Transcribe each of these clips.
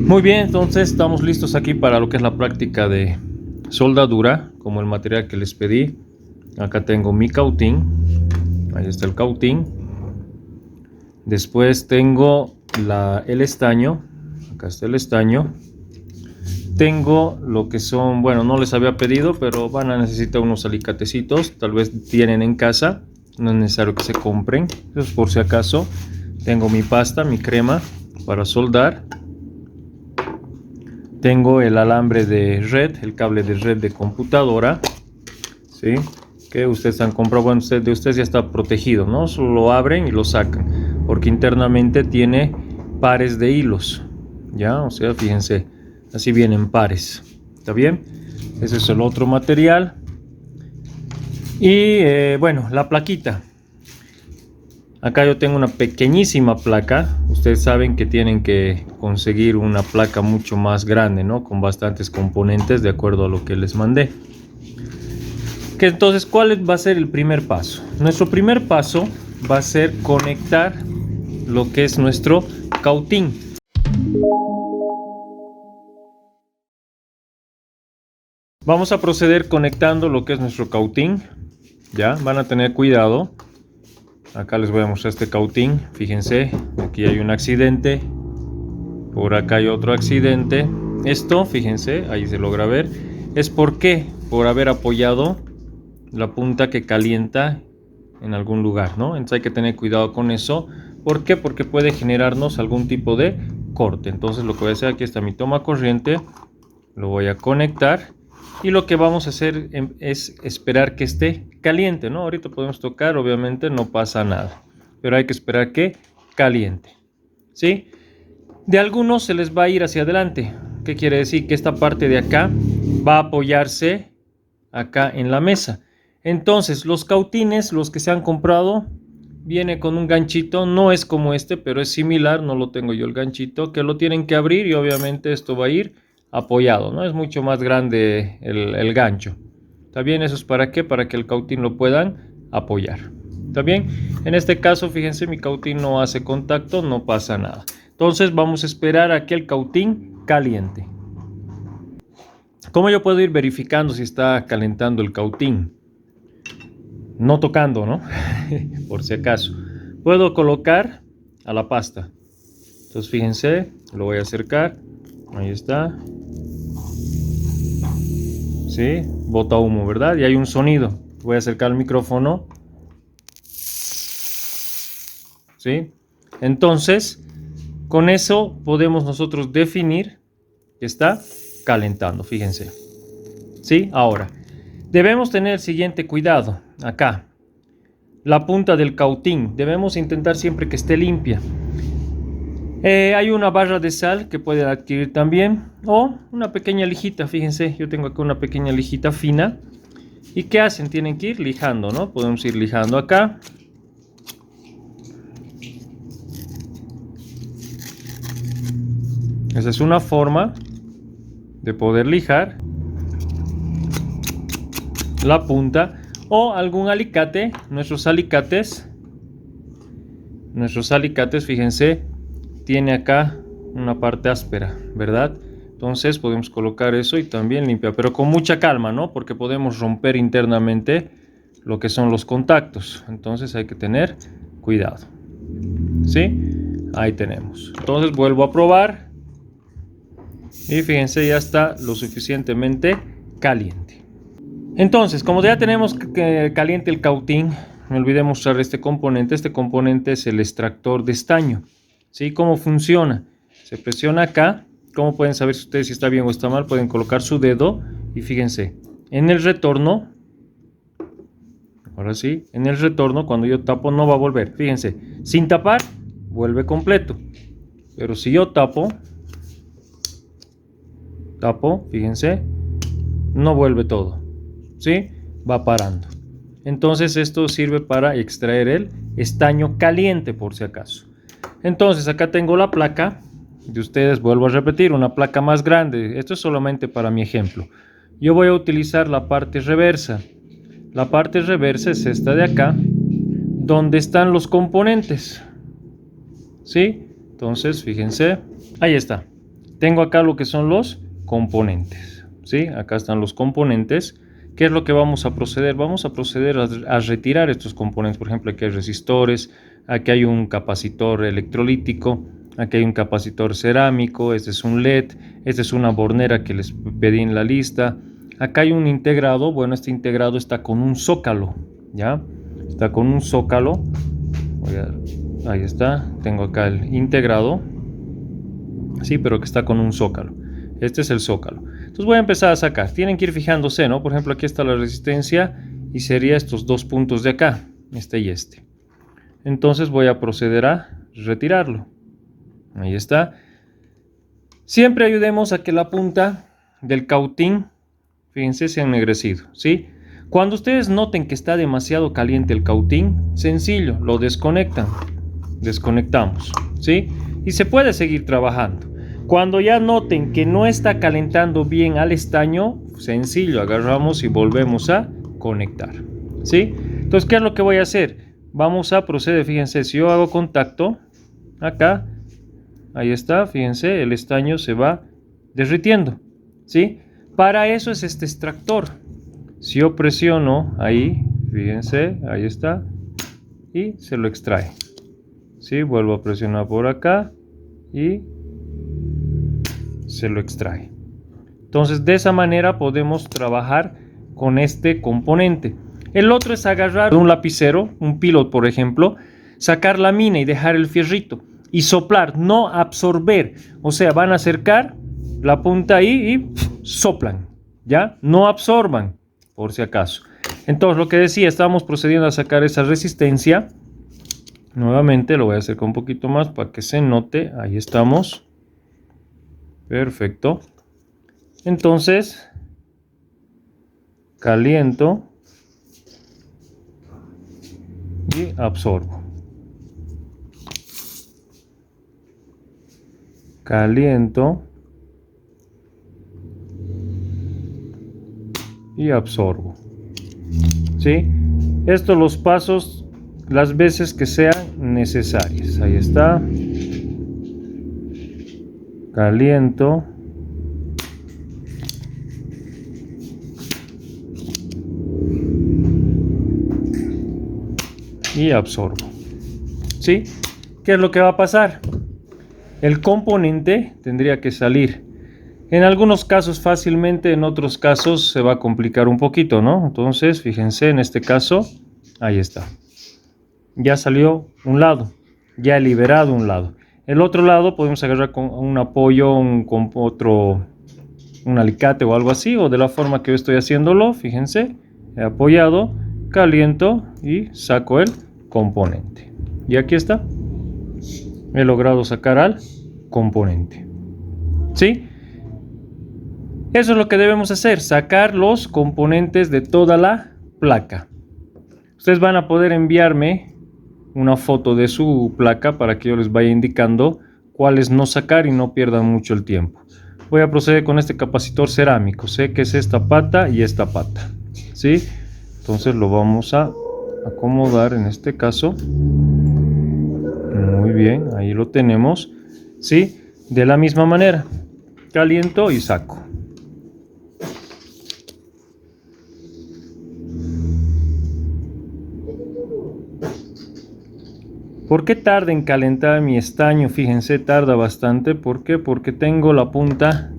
Muy bien, entonces estamos listos aquí para lo que es la práctica de soldadura, como el material que les pedí. Acá tengo mi cautín, ahí está el cautín. Después tengo el estaño, acá está el estaño. Tengo lo que son, bueno, no les había pedido, pero van a necesitar unos alicatecitos, tal vez tienen en casa, no es necesario que se compren, eso por si acaso. Tengo mi pasta, mi crema para soldar. Tengo el alambre de red, el cable de red de computadora, ¿sí? Que ustedes han comprado, bueno, de ustedes ya está protegido, ¿no? Solo lo abren y lo sacan, porque internamente tiene pares de hilos, ¿ya? O sea, fíjense, así vienen pares, ¿está bien? Ese es el otro material. Y bueno, la plaquita. Acá yo tengo una pequeñísima placa. Ustedes saben que tienen que conseguir una placa mucho más grande, ¿no? Con bastantes componentes de acuerdo a lo que les mandé. Entonces, ¿cuál va a ser el primer paso? Nuestro primer paso va a ser conectar lo que es nuestro cautín. Vamos a proceder conectando lo que es nuestro cautín. Ya, van a tener cuidado. Acá les voy a mostrar este cautín. Fíjense, aquí hay un accidente. Por acá hay otro accidente. Esto, fíjense, ahí se logra ver. Es por haber apoyado la punta que calienta en algún lugar, ¿no? Entonces hay que tener cuidado con eso. ¿Por qué? Porque puede generarnos algún tipo de corte. Entonces lo que voy a hacer, aquí está mi toma corriente. Lo voy a conectar. Y lo que vamos a hacer es esperar que esté caliente, ¿no? Ahorita podemos tocar, obviamente no pasa nada, pero hay que esperar que caliente, ¿sí? De algunos se les va a ir hacia adelante. ¿Qué quiere decir? Que esta parte de acá va a apoyarse acá en la mesa. Entonces, los cautines, los que se han comprado, viene con un ganchito, no es como este, pero es similar, no lo tengo yo el ganchito, que lo tienen que abrir y obviamente esto va a ir apoyado, ¿no? Es mucho más grande el gancho. ¿Está bien? ¿Eso es para qué? Para que el cautín lo puedan apoyar. ¿Está bien? En este caso, fíjense, mi cautín no hace contacto, no pasa nada. Entonces vamos a esperar a que el cautín caliente. ¿Cómo yo puedo ir verificando si está calentando el cautín? No tocando, ¿no? Por si acaso. Puedo colocar a la pasta. Entonces fíjense, lo voy a acercar. Ahí está. ¿Sí? Bota humo, ¿verdad? Y hay un sonido. Voy a acercar el micrófono. ¿Sí? Entonces, con eso podemos nosotros definir que está calentando, fíjense. ¿Sí? Ahora, debemos tener el siguiente cuidado. Acá, la punta del cautín. Debemos intentar siempre que esté limpia. Hay una barra de sal que pueden adquirir también, o una pequeña lijita. Fíjense, yo tengo acá una pequeña lijita fina. ¿Y qué hacen? Tienen que ir lijando, ¿no? Podemos ir lijando acá. Esa es una forma de poder lijar la punta, o algún alicate. Nuestros alicates, fíjense, tiene acá una parte áspera, ¿verdad? Entonces podemos colocar eso y también limpiar, pero con mucha calma, ¿no? Porque podemos romper internamente lo que son los contactos. Entonces hay que tener cuidado. ¿Sí? Ahí tenemos. Entonces vuelvo a probar. Y fíjense, ya está lo suficientemente caliente. Entonces, como ya tenemos caliente el cautín, me olvidé mostrar este componente. Este componente es el extractor de estaño. ¿Sí? ¿Cómo funciona? Se presiona acá. ¿Cómo pueden saber si ustedes si está bien o está mal? Pueden colocar su dedo y fíjense, en el retorno, ahora sí, en el retorno, cuando yo tapo no va a volver. Fíjense, sin tapar, vuelve completo. Pero si yo tapo, fíjense, no vuelve todo. ¿Sí? Va parando. Entonces esto sirve para extraer el estaño caliente, por si acaso. Entonces acá tengo la placa de ustedes, vuelvo a repetir, una placa más grande. Esto es solamente para mi ejemplo. Yo voy a utilizar la parte reversa. La parte reversa es esta de acá, donde están los componentes. ¿Sí? Entonces, fíjense, ahí está. tengo acá lo que son los componentes, ¿sí? Acá están los componentes. ¿Qué es lo que vamos a proceder? Vamos a proceder a retirar estos componentes. Por ejemplo, aquí hay resistores, aquí hay un capacitor electrolítico, aquí hay un capacitor cerámico, este es un LED, esta es una bornera que les pedí en la lista. Acá hay un integrado, bueno, este integrado está con un zócalo, ¿ya? Está con un zócalo. Ahí está, tengo acá el integrado, sí, pero que está con un zócalo. Este es el zócalo. Entonces voy a empezar a sacar. Tienen que ir fijándose, ¿no? Por ejemplo, aquí está la resistencia y sería estos dos puntos de acá, este y este. Entonces voy a proceder a retirarlo. Ahí está. Siempre ayudemos a que la punta del cautín, fíjense, se ha ennegrecido, ¿sí? Cuando ustedes noten que está demasiado caliente el cautín, sencillo, lo desconectan. Desconectamos, ¿sí? Y se puede seguir trabajando. Cuando ya noten que no está calentando bien al estaño, sencillo, agarramos y volvemos a conectar, ¿sí? Entonces, ¿qué es lo que voy a hacer? Vamos a proceder, fíjense, si yo hago contacto, acá, ahí está, fíjense, el estaño se va derritiendo, ¿sí? Para eso es este extractor. Si yo presiono ahí, fíjense, ahí está, y se lo extrae. ¿Sí? Vuelvo a presionar por acá y se lo extrae. Entonces, de esa manera podemos trabajar con este componente. El otro es agarrar un lapicero, un pilot por ejemplo, sacar la mina y dejar el fierrito y soplar, no absorber. O sea, van a acercar la punta ahí y soplan, ¿ya? No absorban, por si acaso. Entonces, lo que decía, estamos procediendo a sacar esa resistencia. Nuevamente lo voy a hacer con un poquito más para que se note. Ahí estamos. Perfecto. Entonces, caliento y absorbo. Caliento y absorbo. ¿Sí? Estos los pasos las veces que sean necesarias. Ahí está. Caliento. Y absorbo. ¿Sí? ¿Qué es lo que va a pasar? El componente tendría que salir. En algunos casos fácilmente, en otros casos se va a complicar un poquito, ¿no? Entonces, fíjense, en este caso, ahí está. Ya salió un lado, ya he liberado un lado. El otro lado podemos agarrar con un apoyo, con un alicate o algo así, o de la forma que yo estoy haciéndolo, fíjense, he apoyado, caliento y saco el componente. Y aquí está, he logrado sacar al componente. ¿Sí? Eso es lo que debemos hacer, sacar los componentes de toda la placa. Ustedes van a poder enviarme una foto de su placa para que yo les vaya indicando cuáles no sacar y no pierdan mucho el tiempo. Voy a proceder con este capacitor cerámico. Sé que es esta pata y esta pata, ¿sí? Entonces lo vamos a acomodar en este caso. Muy bien, ahí lo tenemos, ¿sí? De la misma manera, caliento y saco. ¿Por qué tarda en calentar mi estaño? Fíjense, tarda bastante. ¿Por qué? Porque tengo la punta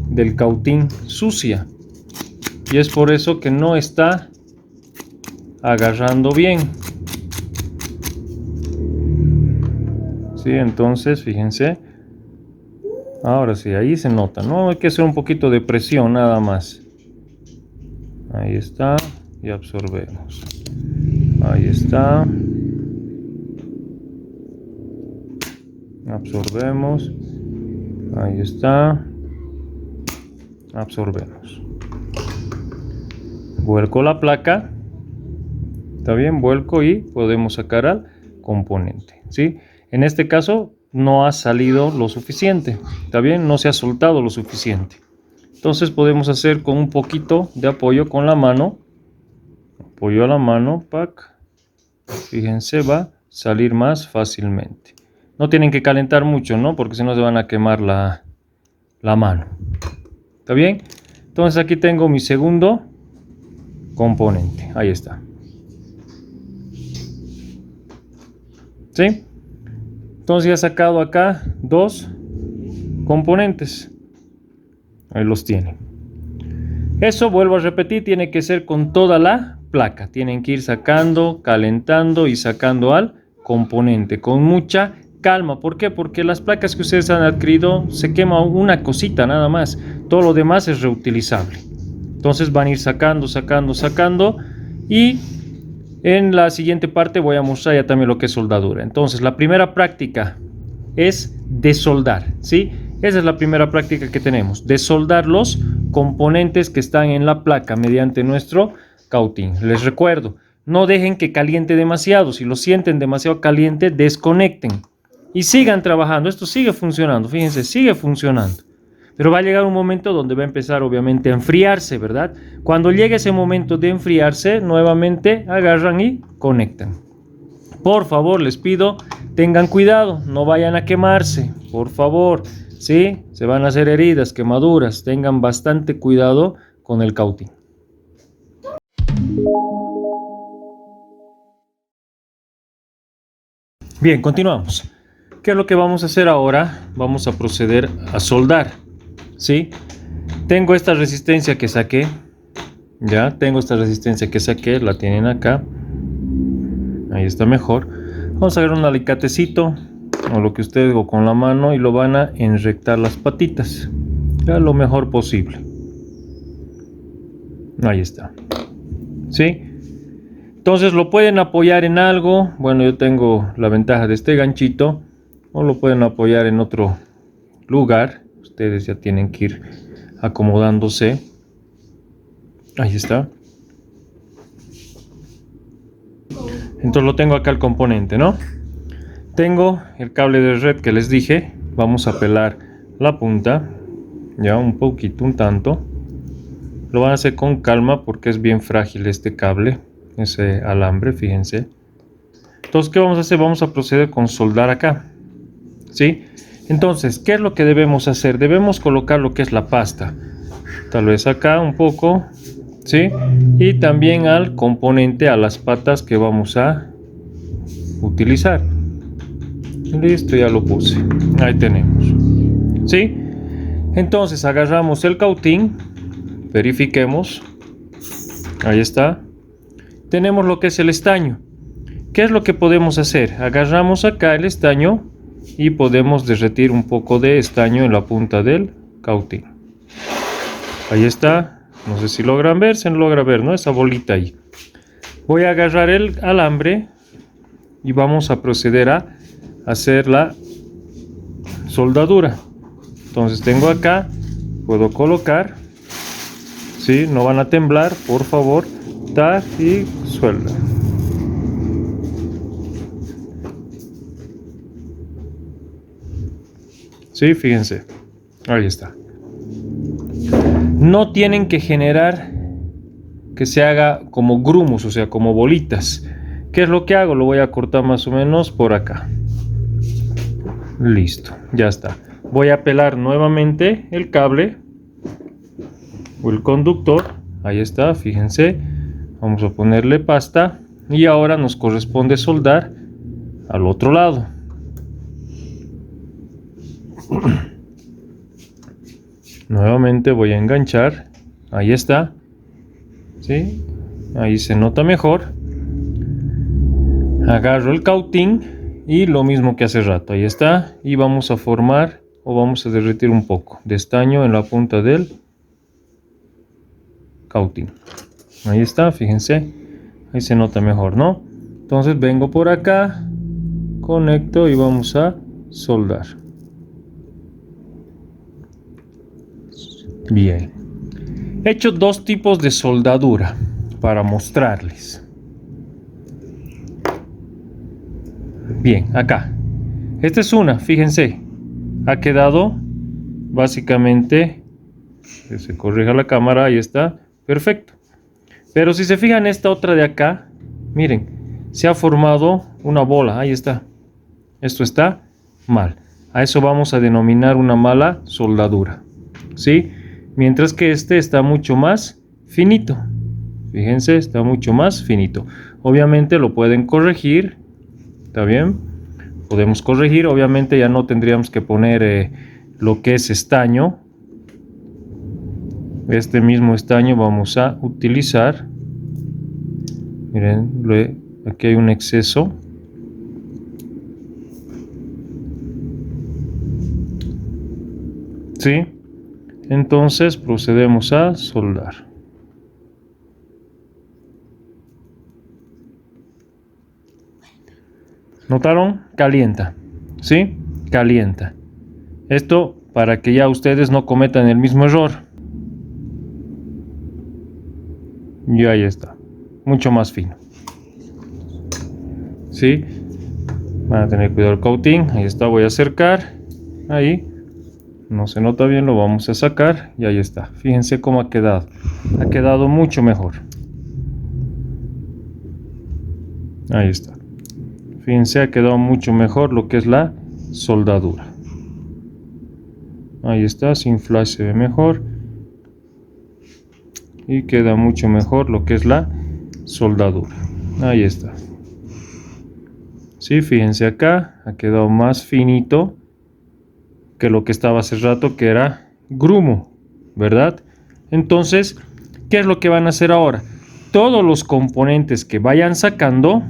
del cautín sucia. Y es por eso que no está agarrando bien. Sí, entonces, fíjense. Ahora sí, ahí se nota, ¿no? Hay que hacer un poquito de presión nada más. Ahí está. Y absorbemos. Ahí está. Absorbemos. Ahí está. Absorbemos. Vuelco la placa. Está bien, vuelco y podemos sacar al componente, ¿sí? En este caso no ha salido lo suficiente. Está bien, no se ha soltado lo suficiente. Entonces podemos hacer con un poquito de apoyo con la mano. Apoyo a la mano, pack. Fíjense, va a salir más fácilmente. No tienen que calentar mucho, ¿no? Porque si no se van a quemar la mano. ¿Está bien? Entonces aquí tengo mi segundo componente. Ahí está. ¿Sí? Entonces ya he sacado acá dos componentes. Ahí los tiene. Eso, vuelvo a repetir, tiene que ser con toda la placa. Tienen que ir sacando, calentando y sacando al componente con mucha calma. ¿Por qué? Porque las placas que ustedes han adquirido se quema una cosita nada más. Todo lo demás es reutilizable. Entonces van a ir sacando, sacando, sacando. Y en la siguiente parte voy a mostrar ya también lo que es soldadura. Entonces la primera práctica es desoldar, ¿sí? Esa es la primera práctica que tenemos. Desoldar los componentes que están en la placa mediante nuestro cautín. Les recuerdo, no dejen que caliente demasiado. Si lo sienten demasiado caliente, desconecten y sigan trabajando. Esto sigue funcionando, fíjense, sigue funcionando. Pero va a llegar un momento donde va a empezar obviamente a enfriarse, ¿verdad? Cuando llegue ese momento de enfriarse, nuevamente agarran y conectan. Por favor, les pido, tengan cuidado, no vayan a quemarse, por favor. ¿Sí? Se van a hacer heridas, quemaduras, tengan bastante cuidado con el cautín. Bien, continuamos. ¿Qué es lo que vamos a hacer ahora? Vamos a proceder a soldar, ¿sí? Tengo esta resistencia que saqué, ya, tengo esta resistencia que saqué, la tienen acá, ahí está mejor. Vamos a agarrar un alicatecito, o lo que ustedes, o con la mano, y lo van a enrectar las patitas, ya, lo mejor posible. Ahí está, ¿sí? Entonces lo pueden apoyar en algo. Bueno, yo tengo la ventaja de este ganchito, o lo pueden apoyar en otro lugar. Ustedes ya tienen que ir acomodándose. Ahí está. Entonces lo tengo acá el componente, ¿no? Tengo el cable de red que les dije. Vamos a pelar la punta, ya un poquito, un tanto. Lo van a hacer con calma porque es bien frágil este cable, ese alambre, fíjense. Entonces, ¿qué vamos a hacer? Vamos a proceder con soldar acá, ¿sí? Entonces, ¿qué es lo que debemos hacer? Debemos colocar lo que es la pasta, tal vez acá un poco, ¿sí? Y también al componente, a las patas que vamos a utilizar. Listo, ya lo puse. Ahí tenemos, ¿sí? Entonces, agarramos el cautín, verifiquemos. Ahí está. Tenemos lo que es el estaño. ¿Qué es lo que podemos hacer? Agarramos acá el estaño y podemos derretir un poco de estaño en la punta del cautín. Ahí está. No sé si logran ver, se logra ver, ¿no? Esa bolita ahí. Voy a agarrar el alambre y vamos a proceder a hacer la soldadura. Entonces tengo acá, puedo colocar, ¿sí? No van a temblar, por favor. Tar y suelda. Sí, fíjense, ahí está. No tienen que generar que se haga como grumos, o sea, como bolitas. ¿Qué es lo que hago? Lo voy a cortar más o menos por acá. Listo, ya está. Voy a pelar nuevamente el cable o el conductor. Ahí está, fíjense. Vamos a ponerle pasta y ahora nos corresponde soldar al otro lado. Nuevamente voy a enganchar. Ahí está, ¿sí? Ahí se nota mejor. Agarro el cautín y lo mismo que hace rato. Ahí está. Y vamos a formar o vamos a derretir un poco de estaño en la punta del cautín. Ahí está, fíjense. Ahí se nota mejor, ¿no? Entonces vengo por acá, conecto y vamos a soldar. Bien. He hecho dos tipos de soldadura para mostrarles. Bien, acá. Esta es una, fíjense. Ha quedado básicamente, que se corrija la cámara, ahí está, perfecto. Pero si se fijan esta otra de acá, miren, se ha formado una bola, ahí está. Esto está mal. A eso vamos a denominar una mala soldadura. ¿sí? Mientras que este está mucho más finito. Fíjense, está mucho más finito. Obviamente lo pueden corregir, ¿está bien? Podemos corregir, obviamente ya no tendríamos que poner lo que es estaño. Este mismo estaño vamos a utilizar. Miren, aquí hay un exceso. ¿Sí? Entonces procedemos a soldar. ¿Notaron? Calienta. ¿Sí? Calienta. Esto para que ya ustedes no cometan el mismo error. Y ahí está. Mucho más fino. ¿Sí? Van a tener cuidado el cautín. Ahí está, voy a acercar. Ahí. No se nota bien, lo vamos a sacar. Y ahí está. Fíjense cómo ha quedado. Ha quedado mucho mejor. Ahí está. Fíjense, ha quedado mucho mejor lo que es la soldadura. Ahí está, sin flash se ve mejor. Y queda mucho mejor lo que es la soldadura. Ahí está. Sí, fíjense acá, ha quedado más finito que lo que estaba hace rato, que era grumo, ¿verdad? Entonces, ¿qué es lo que van a hacer ahora? Todos los componentes que vayan sacando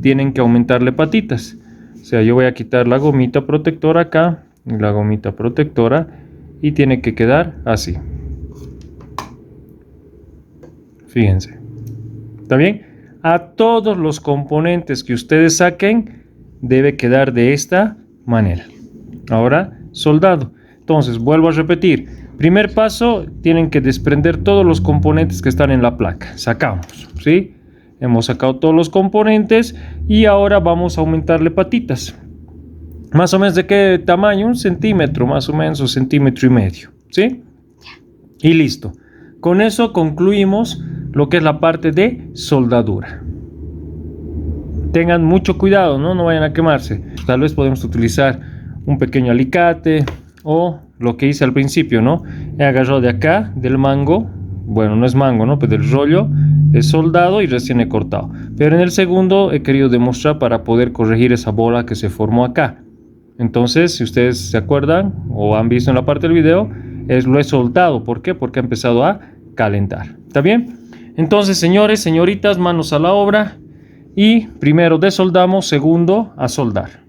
tienen que aumentarle patitas. O sea, yo voy a quitar la gomita protectora acá, la gomita protectora, y tiene que quedar así. Fíjense. ¿Está bien? A todos los componentes que ustedes saquen debe quedar de esta manera. Ahora, soldado. Entonces, vuelvo a repetir. Primer paso, tienen que desprender todos los componentes que están en la placa. Sacamos, ¿sí? Hemos sacado todos los componentes y ahora vamos a aumentarle patitas. Más o menos de qué tamaño, 1 centímetro, más o menos, o 1,5 centímetros, ¿sí? Y listo. Con eso concluimos lo que es la parte de soldadura. Tengan mucho cuidado, ¿no? No vayan a quemarse. Tal vez podemos utilizar un pequeño alicate o lo que hice al principio, ¿no? He agarrado de acá, del mango. Bueno, no es mango, ¿no? Pero del rollo he soldado y recién he cortado. Pero en el segundo he querido demostrar para poder corregir esa bola que se formó acá. Entonces, si ustedes se acuerdan o han visto en la parte del video, lo he soldado. ¿Por qué? Porque ha empezado a calentar. ¿Está bien? Entonces, señores, señoritas, manos a la obra. Y primero desoldamos, segundo a soldar.